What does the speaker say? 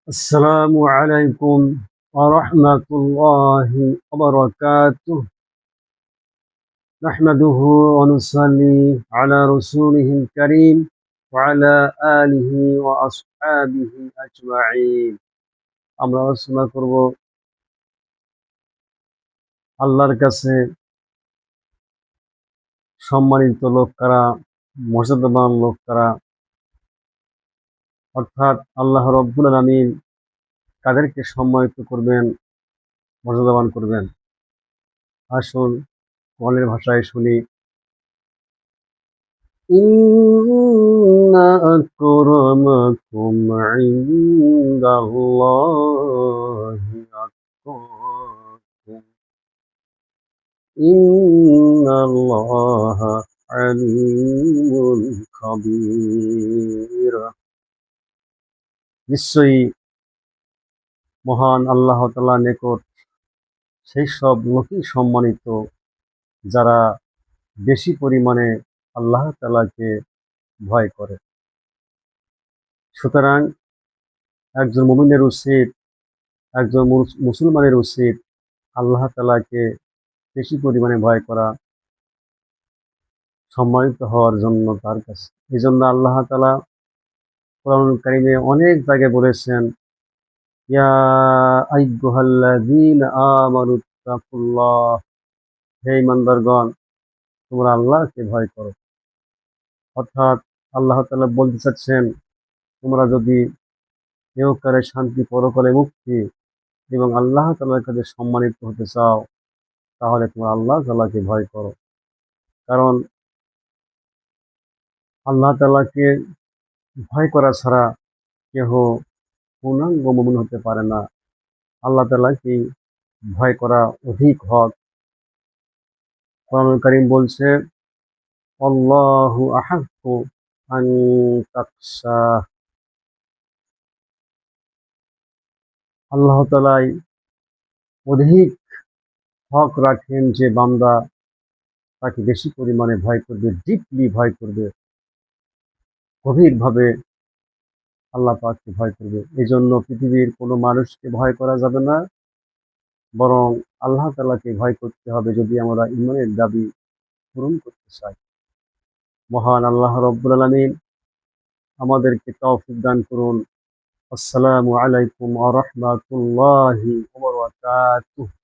السلام عليكم ورحمة الله وبركاته. نحمده ونصلي على رسوله الكريم وعلى آله وأصحابه أجمعين. আমরা আলোচনা করব আল্লাহর কাছে সম্মানিত লোক কারা, মর্যাদাবান লোক কারা, অর্থাৎ আল্লাহ রব্বুল আলামিন কাদেরকে সম্মানিত করবেন, মর্যাদাবান করবেন। আসুন কোরআনের ভাষায় শুনি। إن أكرمكم عند الله أتقاكم إن الله عليم خبير। নিশ্চয়ই মহান আল্লাহ তাআলার নিকট সেই সব লোকই সম্মানিত যারা বেশি পরিমাণে আল্লাহ তাআলাকে ভয় করে। সুতরাং একজন মুমিনের উচিত, একজন মুসলমানের উচিত আল্লাহ তাআলাকে বেশি পরিমাণে ভয় করা, সম্মানিত হওয়ার জন্য তার কাছে। এই জন্য আল্লাহ তাআলা কোরআনুল কারীমে অনেক জায়গায় বলেছেন, ইয়া আইয়ুহাল্লাযীনা আমানুত্তাকুল্লাহ, হে ঈমানদারগণ তোমরা আল্লাহকে ভয় করো। অর্থাৎ আল্লাহ তাআলা বলতে চাচ্ছেন, তোমরা যদি ইহকালে শান্তি, পরকালে মুক্তি এবং আল্লাহ তাআলার কাছে সম্মানিত হতে চাও, তাহলে তোমরা আল্লাহ তাআলাকে ভয় করো। কারণ আল্লাহ তাআলাকে ভয় করা ছাড়া কেহ পূর্ণাঙ্গ মুমিন হতে পারে না। আল্লাহ তাআলাকে ভয় করা অধিক হক। কোরআনুল কারীম বলছে, আল্লাহু আহাক্কু আন তাকশাহ, আল্লাহ তাআলাই অধিক হক রাখেন যে বান্দা তাকে বেশি পরিমাণে ভয় করবে, ডিপলি ভয় করবে, গভীরভাবে আল্লাহ পাককে ভয় করবে। এই জন্য পৃথিবীর কোনো মানুষকে ভয় করা যাবে না, বরং আল্লাহ তাআলাকে ভয় করতে হবে যদি আমরা ঈমানের দাবি পূরণ করতে চাই। মহান আল্লাহ রব্বুল আলামিন আমাদেরকে তৌফিক দান করুন। আসসালামু আলাইকুম ওয়া রাহমাতুল্লাহি ওয়া বারাকাতুহু।